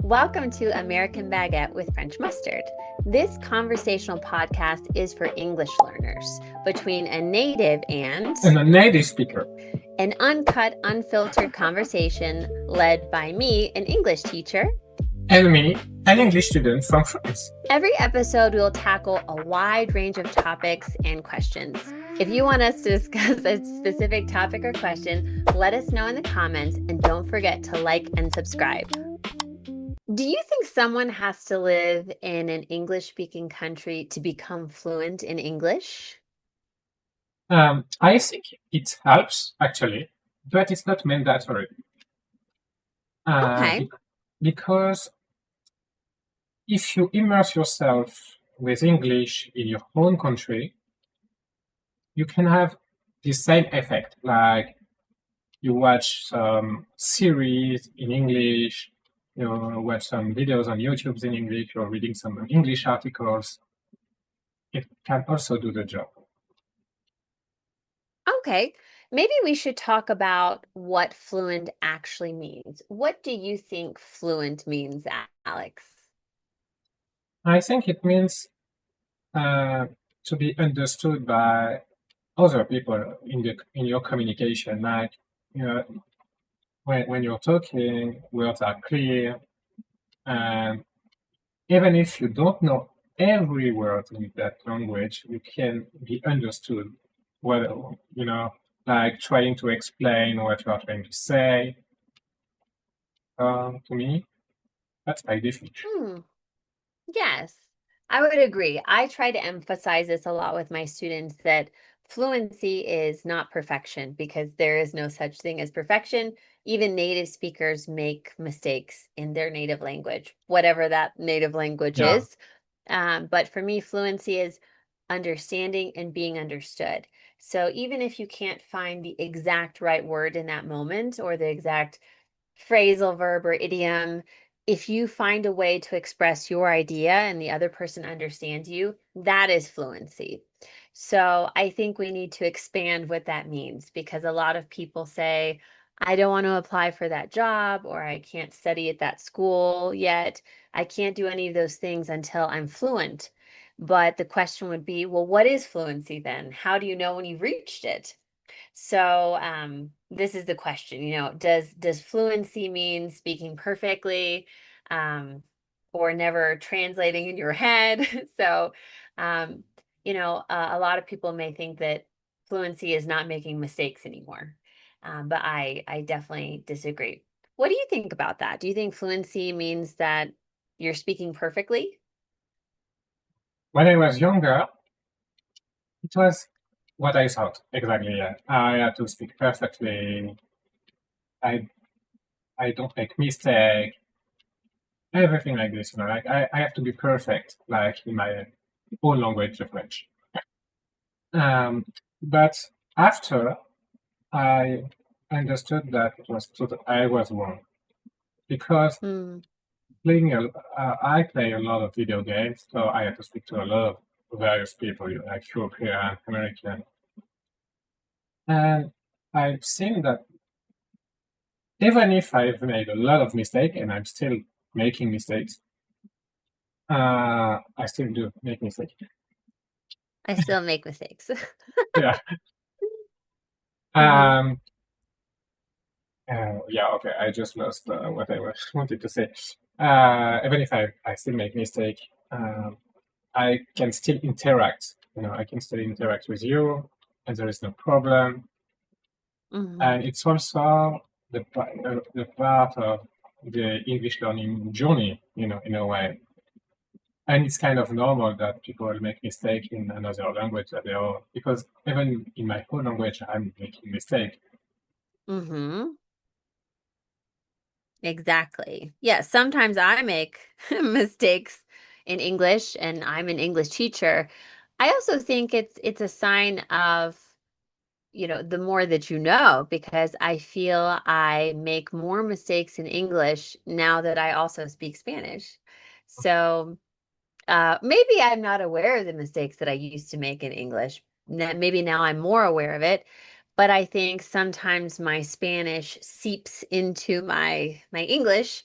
Welcome to American Baguette with French Mustard. This conversational podcast is for English learners between a native and a native speaker. An uncut, unfiltered conversation led by me, an English teacher, and me, an English student from France. Every episode, we'll tackle a wide range of topics and questions. If you want us to discuss a specific topic or question, let us know in the comments, and don't forget to like and subscribe. Do you think someone has to live in an English-speaking country to become fluent in English? I think it helps, actually, but it's not mandatory. Okay. Because if you immerse yourself with English in your own country, you can have the same effect. Like you watch some series in English, you watch some videos on YouTube in English, or reading some English articles. It can also do the job. Okay. Maybe we should talk about what fluent actually means. What do you think fluent means, Alex? I think it means to be understood by other people in your communication. Like, you know, when you're talking, words are clear, and even if you don't know every word in that language, you can be understood. Well, like trying to explain what you are trying to say. To me, that's my definition. Yes, I would agree. I try to emphasize this a lot with my students that fluency is not perfection because there is no such thing as perfection. Even native speakers make mistakes in their native language, whatever that native language Yeah. is. But for me, fluency is understanding and being understood. So even if you can't find the exact right word in that moment or the exact phrasal verb or idiom, if you find a way to express your idea and the other person understands you, that is fluency. So I think we need to expand what that means, because a lot of people say, I don't want to apply for that job, or I can't study at that school yet. I can't do any of those things until I'm fluent. But the question would be, well, what is fluency then? How do you know when you've reached it? So this is the question, does fluency mean speaking perfectly, or never translating in your head? So, a lot of people may think that fluency is not making mistakes anymore, but I definitely disagree. What do you think about that? Do you think fluency means that you're speaking perfectly? When I was younger, it was what I thought exactly. Yeah, I had to speak perfectly. I I don't make mistake. Everything like this, like I have to be perfect, like in my own language, the French. But after I understood that I was wrong, because Mm. I play a lot of video games, so I had to speak to a lot of various people, like European, American, and I've seen that even if I've made a lot of mistakes and I'm still making mistakes, I still do make mistakes. I still make mistakes. Yeah. Mhm. Yeah, okay, I just lost what I wanted to say. Even if I still make mistake, I can still interact. I can still interact with you, and there is no problem. Mhm. And it's also the part of the English learning journey, in a way. And it's kind of normal that people make mistake in another language that they are, because even in my own language, I'm making mistake. Mhm. Exactly. Yeah, sometimes I make mistakes in English and I'm an English teacher. I also think it's a sign of, the more that you know, because I feel I make more mistakes in English now that I also speak Spanish. So, maybe I'm not aware of the mistakes that I used to make in English. Maybe now I'm more aware of it, but I think sometimes my Spanish seeps into my English,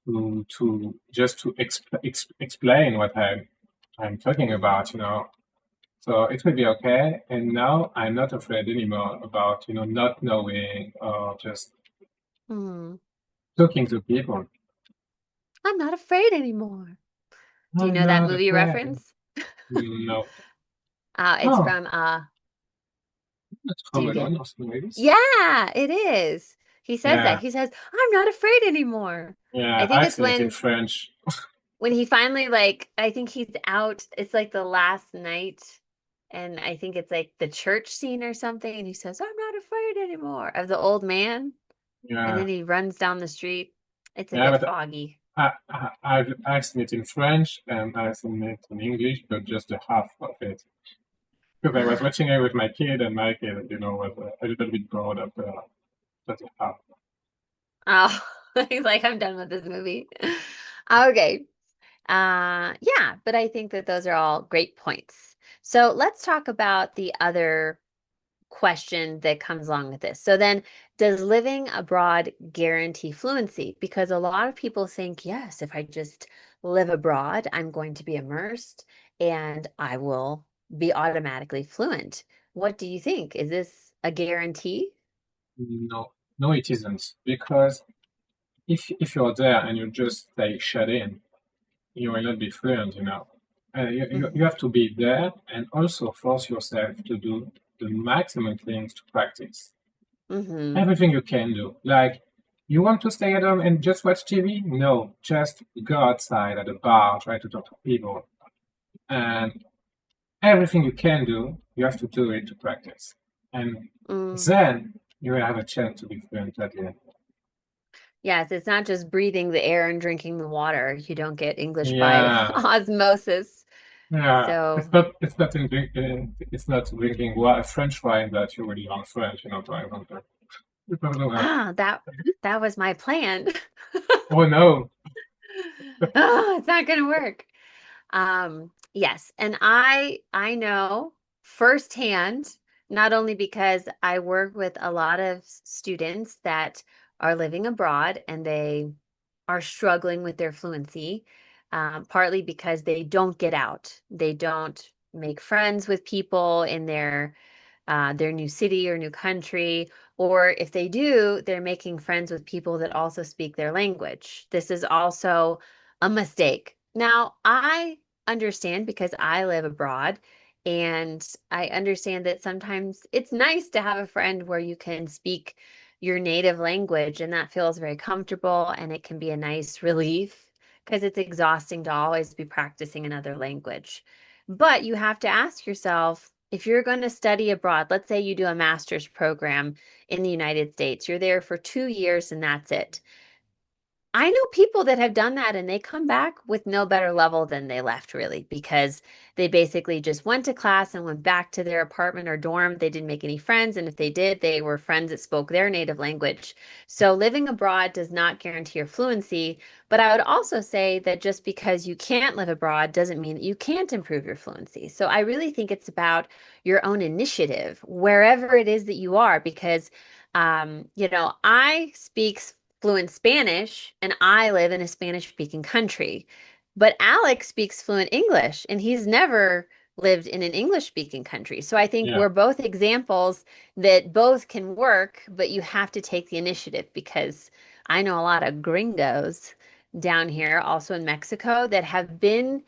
to just to explain what I'm talking Mm-hmm. about, you know. So it will be okay. And now I'm not afraid anymore about, you know, not knowing or just Mm-hmm. talking to people. I'm not afraid anymore. Do you I'm know that not movie afraid. reference? No. It's Oh, from that's do you Home get Alone or some movies. Yeah, it is. He says that. Yeah. He says, "I'm not afraid anymore." I Yeah, think I've it's seen it in French. when he finally like I think he's out, it's like the last night and I think it's like the church scene or something and he says, "I'm not afraid anymore" of the old man and Yeah. then he runs down the street. It's a Yeah, bit but foggy. I've seen it in French and I've seen it in English, but just the half of it. Because I was watching it with my kid, and my kid, you know, was a little bit bored of the half. Oh, he's like, "I'm done with this movie." Okay. Yeah, but I think that those are all great points. So let's talk about the other question that comes along with this. So then, does living abroad guarantee fluency? Because a lot of people think, yes, if I just live abroad, I'm going to be immersed and I will be automatically fluent. What do you think? Is this a guarantee? No, no, it isn't. Because if you're there and you just stay shut in, you will not be fluent, you know. You Hmm. have to be there and also force yourself to do the maximum things to practice. Hmm. Everything you can do. Like, you want to stay at home and just watch TV? No, just go outside at a bar, try to talk to people. And everything you can do, you have to do it to practice. And Mm. then you will have a chance to be fluent at the end. Yes, it's not just breathing the air and drinking the water. You don't get English by Yeah, osmosis. yeah. So, It's not drinking French wine that you will learn French, you know, for example. You don't know that. that was my plan. Oh no. Oh, it's not gonna work. Yes, and I know firsthand, not only because I work with a lot of students that are living abroad and they are struggling with their fluency, partly because they don't get out. They don't make friends with people in their new city or new country, or if they do, they're making friends with people that also speak their language. This is also a mistake. Now, I understand because I live abroad and I understand that sometimes it's nice to have a friend where you can speak your native language and that feels very comfortable and it can be a nice relief because it's exhausting to always be practicing another language. But you have to ask yourself, if you're going to study abroad, let's say you do a master's program in the United States, you're there for 2 years and that's it. I know people that have done that and they come back with no better level than they left, really, because they basically just went to class and went back to their apartment or dorm. They didn't make any friends. And if they did, they were friends that spoke their native language. So living abroad does not guarantee your fluency. But I would also say that just because you can't live abroad doesn't mean that you can't improve your fluency. So I really think it's about your own initiative, wherever it is that you are, because I speak fluent Spanish and I live in a Spanish speaking country. But Alex speaks fluent English and he's never lived in an English speaking country. So I think Yeah, we're both examples that both can work, but you have to take the initiative because I know a lot of gringos down here, also in Mexico, that have been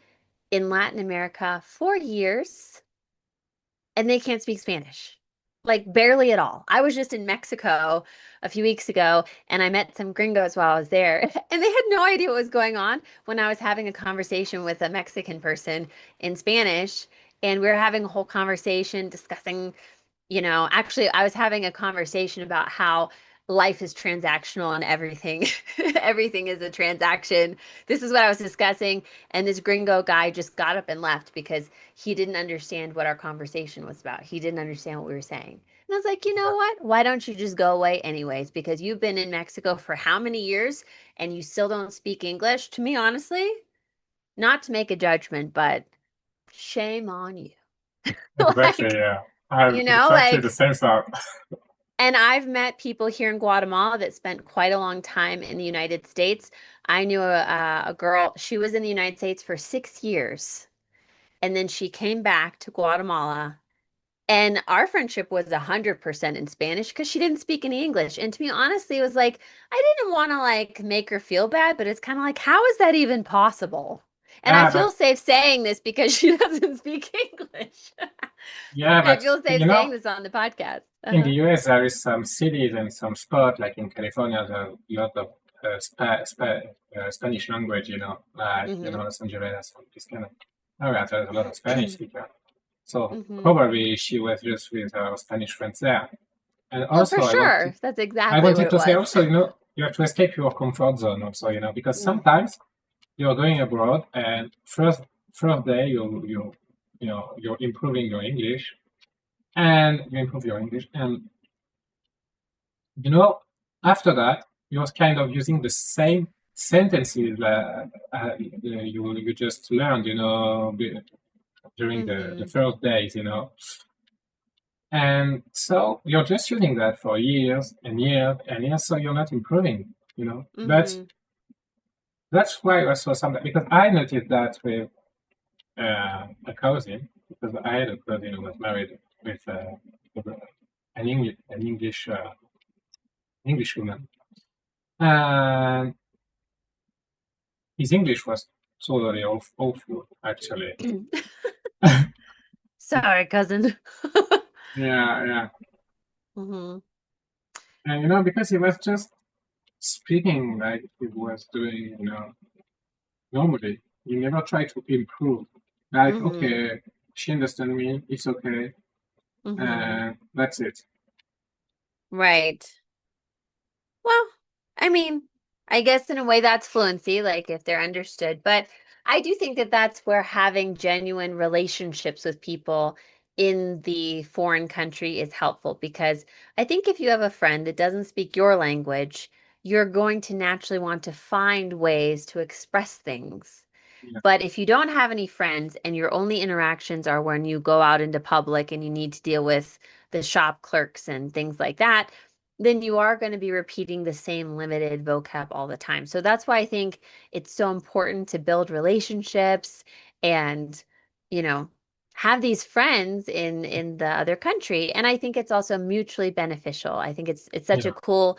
in Latin America for years and they can't speak Spanish. Like barely at all. I was just in Mexico a few weeks ago and I met some gringos while I was there and they had no idea what was going on when I was having a conversation with a Mexican person in Spanish and we were having a whole conversation discussing actually, I was having a conversation about how life is transactional and everything, everything is a transaction. This is what I was discussing. And this gringo guy just got up and left because he didn't understand what our conversation was about. He didn't understand what we were saying. And I was like, you know what? Why don't you just go away anyways? Because you've been in Mexico for how many years and you still don't speak English? To me, honestly, not to make a judgment, but shame on you. exactly. Like, Yeah, I have you know, exactly the like same thought. And I've met people here in Guatemala that spent quite a long time in the United States. I knew a girl, she was in the United States for 6 years, and then she came back to Guatemala. And our friendship was 100% in Spanish because she didn't speak any English. And to me, honestly, it was like, I didn't want to like make her feel bad, but it's kind of like, how is that even possible? And I Yeah, feel but safe saying this because she doesn't speak English. yeah, I but feel safe you saying know, this on the podcast. in the Uh-huh. US there is some cities and some spots like in California there are a lot of Spanish language, like Mm-hmm. Los Angeles and this kind of areas. There's a lot of Spanish speakers. So Mm-hmm. probably she was just with her Spanish friends there. And Well, for also sure. That's I exactly what wanted it to say was. also, you have to escape your comfort zone also, because Mm, sometimes you're going abroad and first day you're improving your English and you improve your English and you know after that you're kind of using the same sentences that you just learned, during the mm-hmm. first days, and so you're just using that for years and years and years, so you're not improving, But Mm-hmm. that's why also sometimes, because I noticed that with a cousin, because I had a cousin who was married with an English woman, and his English was totally awful, actually. Sorry, cousin. Yeah, yeah, Mm-hmm. and because he was just speaking like he was doing, normally. He never tried to improve. Like, Mm-hmm. okay, she understands me, it's okay, Mm-hmm. and that's it. Right. Well, I mean, I guess in a way that's fluency, like if they're understood. But I do think that that's where having genuine relationships with people in the foreign country is helpful because I think if you have a friend that doesn't speak your language, you're going to naturally want to find ways to express things. Yeah, But if you don't have any friends and your only interactions are when you go out into public and you need to deal with the shop clerks and things like that, then you are going to be repeating the same limited vocab all the time. So that's why I think it's so important to build relationships and, you know, have these friends in the other country. And I think it's also mutually beneficial. I think it's such a yeah, cool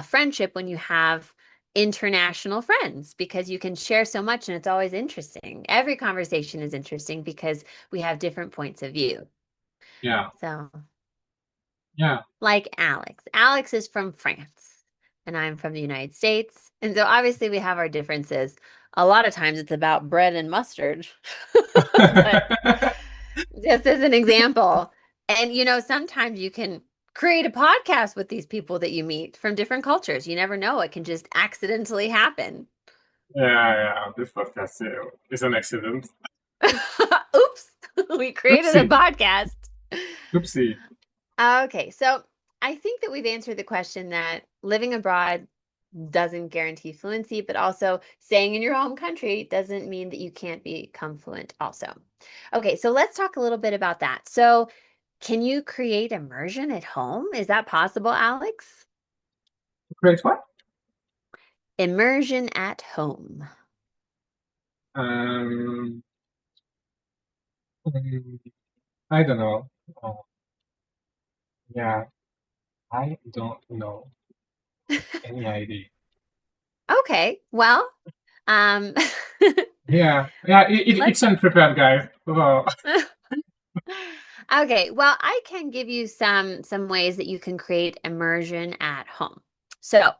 friendship when you have international friends because you can share so much and it's always interesting. Every conversation is interesting because we have different points of view. yeah, So, yeah. like Alex. Alex is from France and I'm from the United States. And so obviously we have our differences. A lot of times it's about bread and mustard. But just as an example. And sometimes you can create a podcast with these people that you meet from different cultures. You never know, it can just accidentally happen. Yeah, yeah. This podcast is an accident. Oops, we created a Oopsie, podcast. oopsie. Okay, so I think that we've answered the question that living abroad doesn't guarantee fluency, but also staying in your home country doesn't mean that you can't become fluent also. Okay, so let's talk a little bit about that. So, can you create immersion at home? Is that possible, Alex? Great what? Immersion at home. Um, mm, I don't know. Oh, yeah, I don't know any idea. Okay, well, um, Yeah, yeah. let's It's unprepared, guys. Oh, Okay, well, I can give you some ways that you can create immersion at home. So,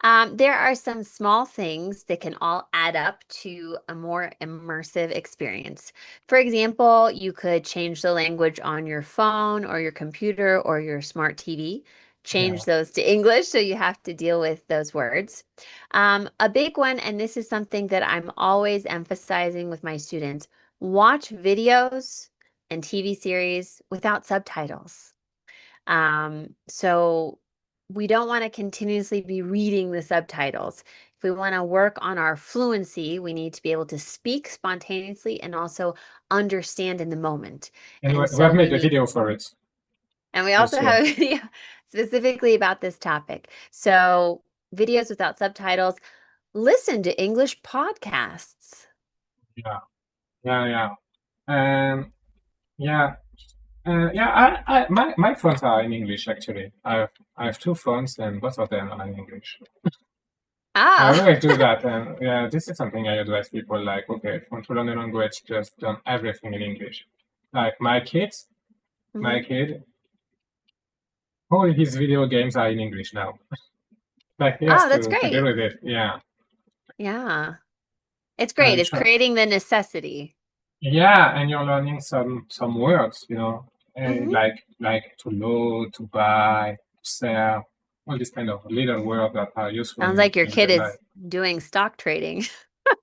there are some small things that can all add up to a more immersive experience. For example, you could change the language on your phone or your computer or your smart TV. yeah. Change those to English so you have to deal with those words. A big one, and this is something that I'm always emphasizing with my students, watch videos and TV series without subtitles. So we don't want to continuously be reading the subtitles. If we want to work on our fluency, we need to be able to speak spontaneously and also understand in the moment. And And we have so we made a need video for it. And we That's also true. have a video specifically about this topic. So, videos without subtitles, listen to English podcasts. Yeah, yeah, yeah. And yeah, yeah. My phones are in English actually. I have two phones, and both of them are in English. I Ah. always do that, and yeah, this is something I advise people. Like, okay, if you want to learn a language, just done everything in English. Like my Mhm. kid, all his video games are in English now. Like he has Oh, that's to deal great. with it. Yeah, Yeah. It's great. and It's creating the necessity. yeah, and you're learning some words, Mhm. like to load, to buy, to sell, all these kind of little words that are useful Sounds in like your kid everyday life. is doing stock trading.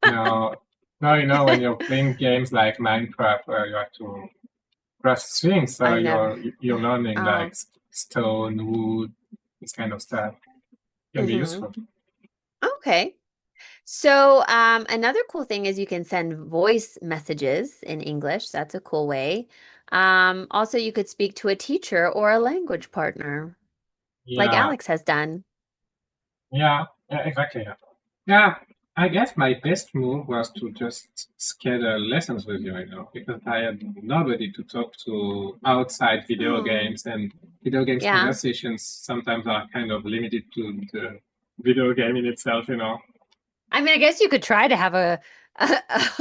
Now, now when you're playing games like Minecraft where you have to craft things, so I've never. you're learning like Oh. stone, wood, this kind of stuff can be Mhm. useful. Okay. So, another cool thing is you can send voice messages in English. That's a cool way. Also, you could speak to a teacher or a language partner, like Yeah, Alex has done. yeah, yeah, exactly. Yeah. Yeah, I guess my best move was to just schedule lessons with you, because I had nobody to talk to outside video Oh, games, and video games yeah. conversations sometimes are kind of limited to the video game in itself. I mean, I guess you could try to have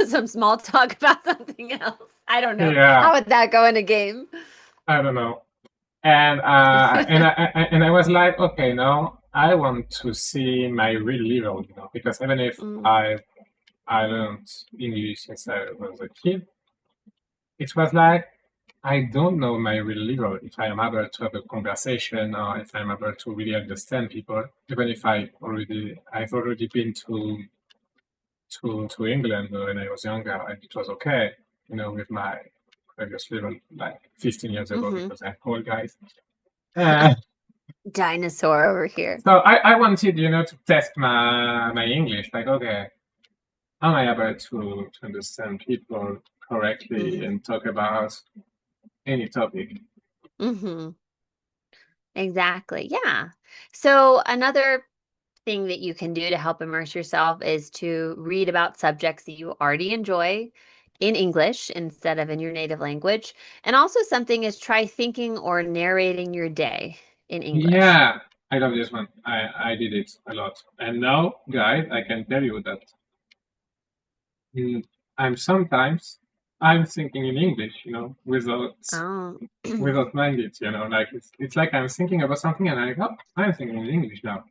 some small talk about something else. I don't know. Yeah, How would that go in a game? I don't know. And I was like, okay, now I want to see my real level, because even if Mm, I learned English since I was a kid, it was like I don't know my real level if I am able to have a conversation or if I'm able to really understand people, even if I've already been to England when I was younger, and it was okay, with my previous level like 15 years ago hmm because I'm old guys. Uh, Dinosaur over here. so I wanted, to test my English, like, okay, am I able to understand people correctly hmm and talk about any topic? hmm Exactly. Yeah. So another thing that you can do to help immerse yourself is to read about subjects that you already enjoy in English instead of in your native language. And also something is try thinking or narrating your day in English. Yeah, I love this one. I did it a lot. And now, guys, I can tell you that mm, I'm thinking in English, Oh. without mind it, like it's like I'm thinking about something and I go, oh, I'm thinking in English now.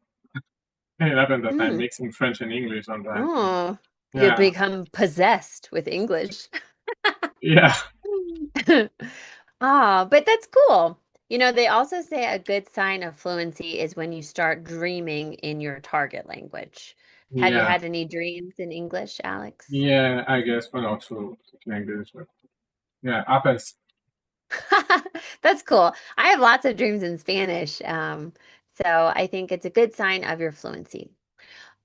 And it happened that I'm Mm. mixing French and English sometimes. And Oh. You yeah, become possessed with English. yeah, Ah, but that's cool. They also say a good sign of fluency is when you start dreaming in your target language. Have you yeah, had any dreams in English, Alex? yeah. I guess one or two languages. But yeah, happens. That's cool. I have lots of dreams in Spanish. So I think it's a good sign of your fluency.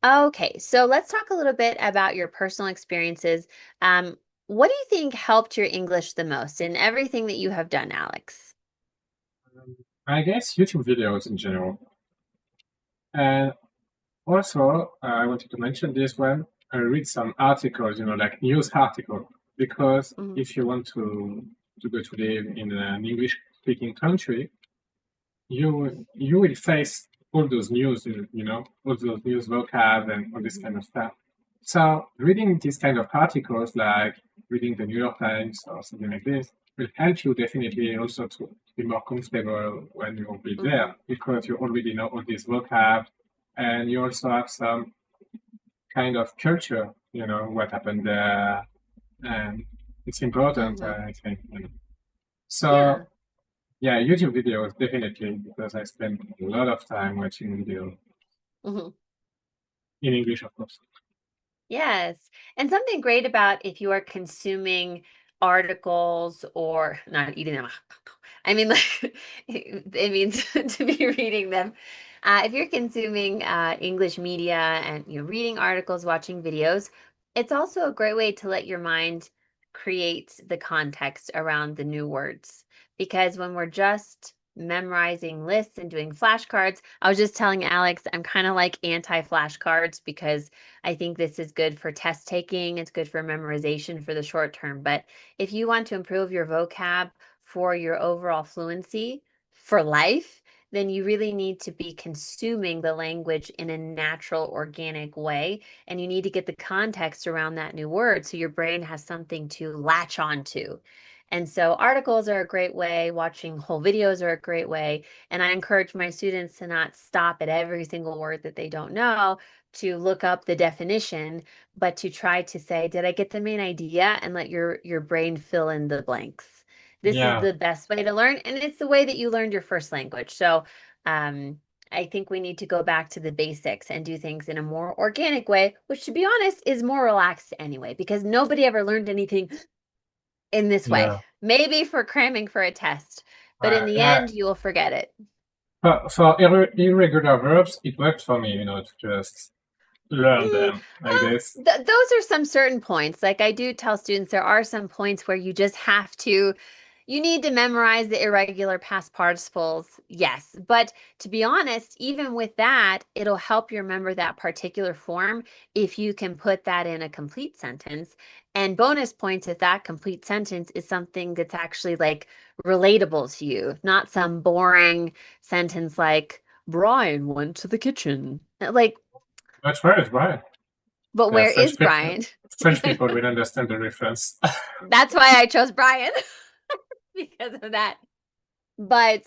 Okay, so let's talk a little bit about your personal experiences. What do you think helped your English the most in everything that you have done, Alex? I guess YouTube videos in general. And also, I wanted to mention this one. I read some articles, like news article, because Mhm, if you want to go to live in an English-speaking country, you will face all those news, all those news vocab and all this mhm, kind of stuff. So reading these kind of articles, like reading the New York Times or something like this, will help you definitely also to be more comfortable when you will be mhm, there because you already know all these vocab and you also have some kind of culture, what happened there, and it's important, mhm. I think. Yeah. So yeah, YouTube videos definitely because I spend a lot of time watching videos Mhm. in English, of course. Yes. And something great about if you are consuming articles or not eating them. I mean, like, it means to be reading them. If you're consuming English media and you're reading articles, watching videos, it's also a great way to let your mind create the context around the new words. Because when we're just memorizing lists and doing flashcards. I was just telling Alex, I'm kind of like anti-flashcards because I think this is good for test taking. It's good for memorization for the short term. But if you want to improve your vocab for your overall fluency for life, then you really need to be consuming the language in a natural, organic way. And you need to get the context around that new word so your brain has something to latch onto. And so articles are a great way, watching whole videos are a great way. And I encourage my students to not stop at every single word that they don't know to look up the definition, but to try to say, did I get the main idea? And let your brain fill in the blanks. This is Yeah, the best way to learn, and it's the way that you learned your first language. So I think we need to go back to the basics and do things in a more organic way, which to be honest is more relaxed anyway, because nobody ever learned anything in this way. yeah. Maybe for cramming for a test, but in the Yeah. end, you will forget it. For irregular verbs, it worked for me, to just learn Mm, them like this. those are some certain points. Like I do tell students, there are some points where you just have to, you need to memorize the irregular past participles. Yes. But to be honest, even with that, it'll help you remember that particular form if you can put that in a complete sentence. And bonus points if that complete sentence is something that's actually like relatable to you, not some boring sentence like, Brian went to the kitchen. Like, That's right, right. but Yeah, where is Brian? French people will understand the reference. That's why I chose Brian because of that. But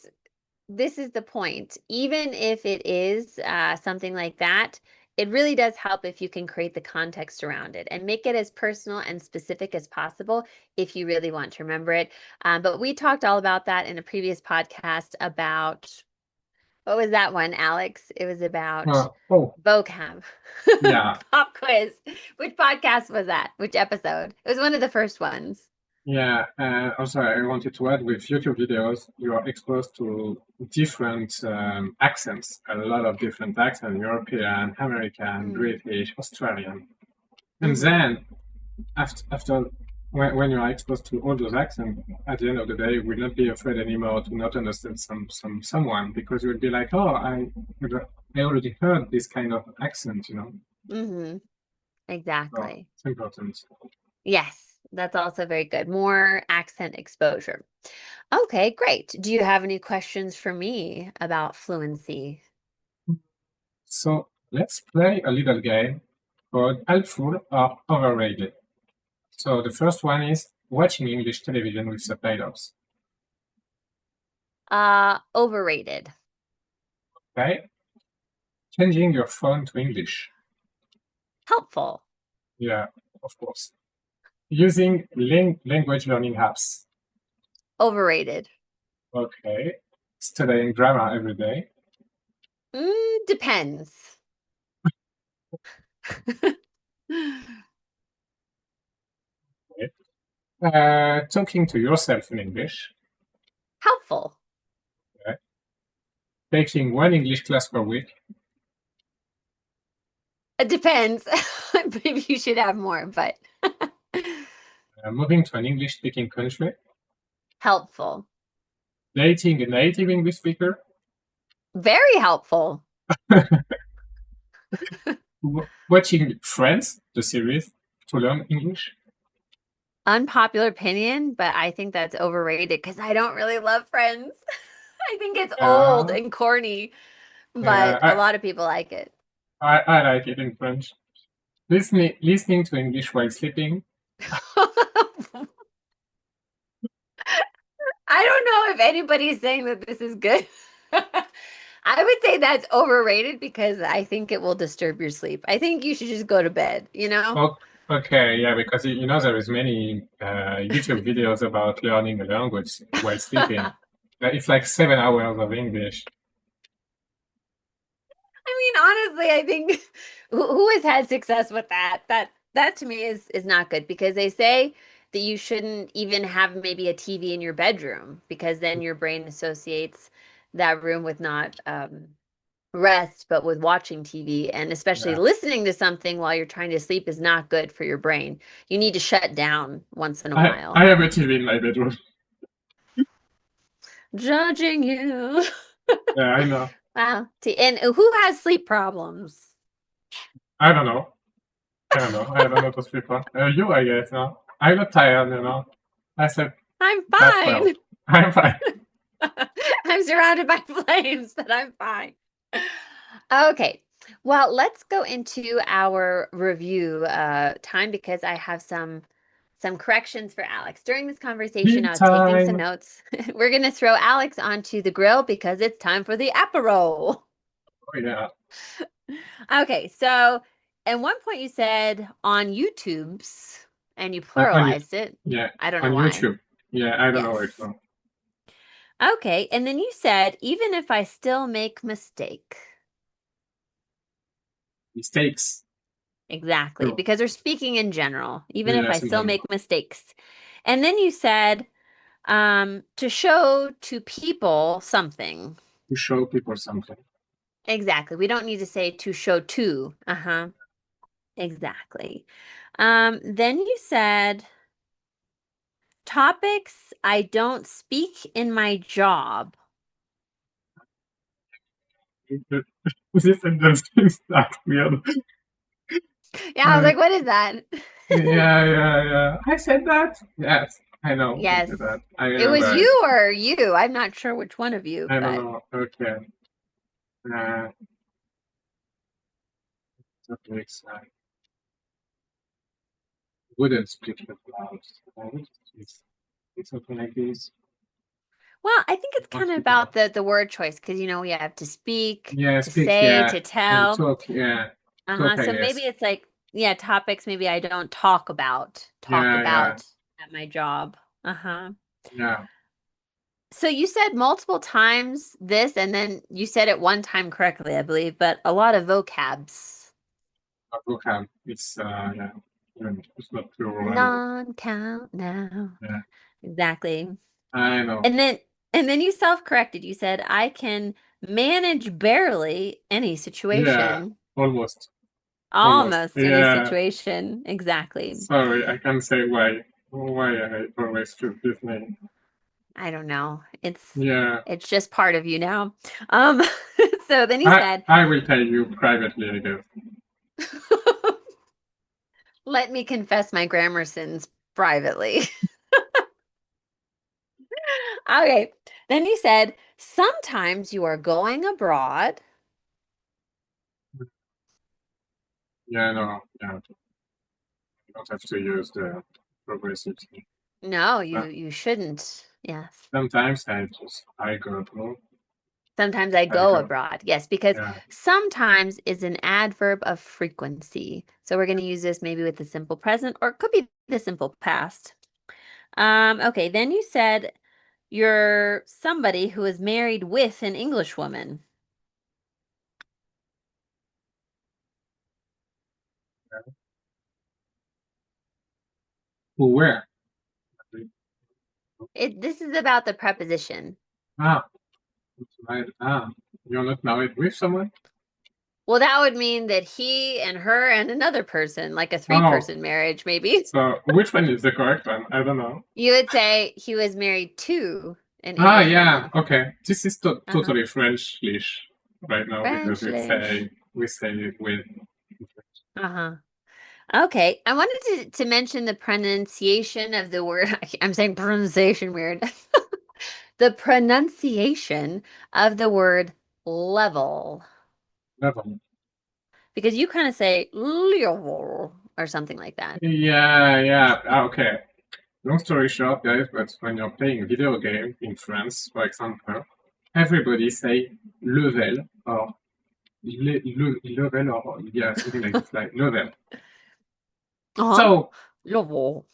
this is the point. Even if it is something like that, it really does help if you can create the context around it and make it as personal and specific as possible if you really want to remember it. But we talked all about that in a previous podcast about what was that one, Alex? It was about Oh, vocab. yeah, Pop quiz. Which podcast was that? Which episode? It was one of the first ones. yeah. Also, I wanted to add with YouTube videos, you are exposed to different accents, a lot of different accents, European, American, Mm. British, Australian. And Hmm. then after when you are exposed to all those accents, at the end of the day, you will not be afraid anymore to not understand someone because you will be like, oh, I already heard this kind of accent. Hmm. So Exactly. it's important. Yes, that's also very good. More accent exposure. Okay, great. Do you have any questions for me about fluency? So let's play a little game called helpful or overrated. So the first one is watching English television with subtitles. Overrated. Okay, changing your phone to English. Helpful. Yeah, of course. Using language learning apps. Overrated. Okay. Studying grammar every day. Depends. Okay. Talking to yourself in English. Helpful. Okay. Taking one English class per week. It depends. Maybe you should have more, but Moving to an English speaking country. helpful. Dating a native English speaker. Very helpful. Watching Friends, the series, to learn English. Unpopular opinion, but I think that's overrated because I don't really love Friends. I think it's old Yeah, and corny, yeah, but a lot of people like it. I like it in French. Listening to English while sleeping. I don't know if anybody's saying that this is good. I would say that's overrated because I think it will disturb your sleep. I think you should just go to bed, you know? Oh, okay, yeah, because there is many YouTube videos about learning a language while sleeping. It's like 7 hours of English. I mean, honestly, I think who has had success with that? That to me is not good because they say that you shouldn't even have maybe a TV in your bedroom because then your brain associates that room with not rest, but with watching TV and especially Yeah. listening to something while you're trying to sleep is not good for your brain. You need to shut down once in a I while. have a TV in my bedroom. Judging you. Yeah, I know. Wow. And who has sleep problems? I don't know. I don't know. I don't know those people. You, I guess, no? I got tired, you know. I said, I'm that's well. fine. I'm fine. I'm surrounded by flames, but I'm fine. Okay. Well, let's go into our review time because I have some corrections for Alex. During this conversation, Tea I was taking some time. notes. We're going to throw Alex onto the grill because it's time for the Aperol. Oh, yeah. Okay, so at one point you said on YouTube's and you On you. pluralized it. Yeah. I don't know On why. YouTube. Yeah, I don't know where it's Yes. from. Okay, and then you said even if I still make mistake. Mistakes. Exactly, True. because we're speaking in general, even if I Yes, in still general. make mistakes. And then you said to show to people something. To show people something. Exactly. We don't need to say to show to. Uh-huh. Exactly. Then you said topics I don't speak in my job. This sentence is that weird. Yeah, I was Uh, like, what is that? yeah, yeah, yeah. I said that. Yes, I know. I Yes. said that. I It was remember it. you or you. I'm not sure which one of you, I don't but know. Okay. Uh, topics I wouldn't speak about. It's something like this. well, I think it's Don't kind of speak about about. the word choice because we have to speak, Yeah, to speak. say, Yeah, to and tell. talk. Yeah, Uh-huh. talk. I So maybe guess. it's like, yeah, topics maybe I don't talk about. Talk Yeah, yeah, about at my job. Uh-huh. yeah. So you said multiple times this, and then you said it one time correctly, I believe, but a lot of vocabs. Vocab. It's yeah. It's not plural anymore. Non-count now. Yeah, Exactly. I know. And then and then you self-corrected. You said, I can manage barely any Yeah, situation. almost. Almost. Almost any Yeah. situation. Exactly. Sorry, I can't say why. Why I always choose this name. I don't know. Yeah. It's just part of you now. Um, so then you said, I will tell you privately, I guess. let me confess my grammar sins privately. Okay. Then you said, sometimes you are going abroad. Yeah, no, yeah. You don't have to use the progressive thing. No, But you shouldn't. Yes. sometimes I go through. Sometimes I I go go. abroad. Yes, because Yeah. sometimes is an adverb of frequency. So we're going to use this maybe with the simple present or it could be the simple past. Okay, then you said you're somebody who is married with an English woman. Who where? This is about the preposition. Ah, right. Ah, you're not married with someone? Well, that would mean that he and her and another person, like a Oh, three-person marriage, maybe. so which one is the correct one? I don't know. You would say he was married to an Ah, English yeah. woman. Okay. This is Uh-huh. totally French-ish right now because Frenchlish. we say it with. Uh-huh. Okay. I wanted to mention the pronunciation of the word. I'm saying pronunciation weird. The pronunciation of the word level. Level. Because you kind of say level or something like that. Yeah, yeah. Ah, okay. Long story short, guys, but when you're playing a video game in France, for example, everybody say level or level or yeah, something like this, like level. Uh-huh. So Level.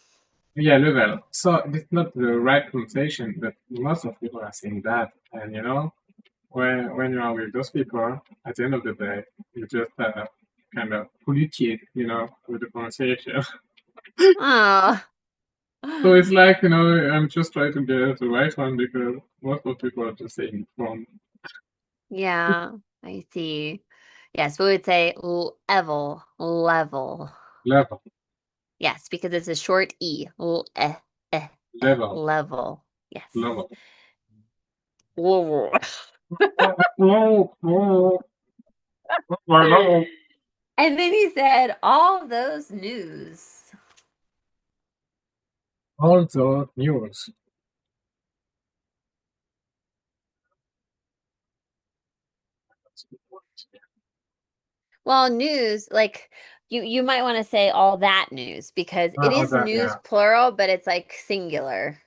yeah, level. So it's not the right pronunciation, but most of people are saying that, and when you are with those people, at the end of the day, you just kind of polluted, with the pronunciation. Oh. So it's like, I'm just trying to get the right one because most of people are just saying wrong Yeah, I see. Yes, we would say level, level. level, Yes, because it's a short E. Eh, level, level. Yes. level. No, no, no. And then he said, all those news. All the news. Well, news, like you might want to say all that news because it All is that, news yeah. plural, but it's like singular,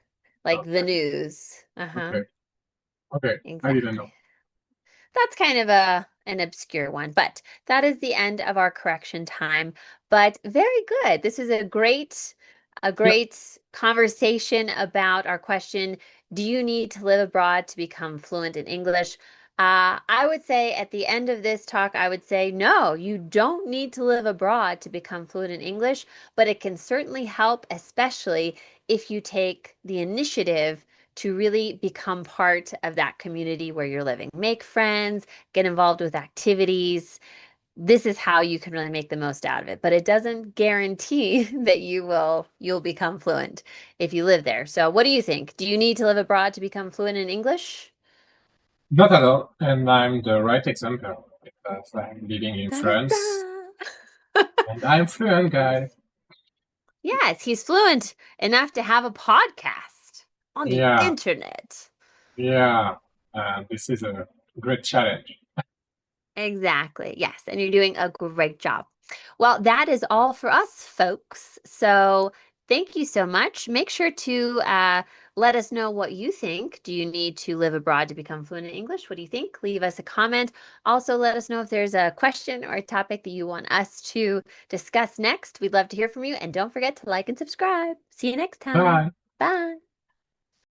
like the Okay, news. Uh-huh. okay, okay. I didn't know. Exactly. That's kind of an obscure one, but that is the end of our correction time. But very good. This is a Yeah, great conversation about our question, do you need to live abroad to become fluent in English? I would say at the end of this talk, I would say, no, you don't need to live abroad to become fluent in English, but it can certainly help, especially if you take the initiative to really become part of that community where you're living. Make friends, get involved with activities. This is how you can really make the most out of it, but it doesn't guarantee that you'll become fluent if you live there. So what do you think? Do you need to live abroad to become fluent in English? not at all. And I'm the right example because I'm living in France Da-da-da. and I'm fluent guy. Yes, he's fluent enough to have a podcast on the Yeah, internet. yeah. This is a great challenge. Exactly. Yes. And you're doing a great job. Well, that is all for us, folks. So thank you so much. Make sure to let us know what you think. Do you need to live abroad to become fluent in English? What do you think? Leave us a comment. Also, let us know if there's a question or a topic that you want us to discuss next. We'd love to hear from you. And don't forget to like and subscribe. See you next time. Bye. Bye.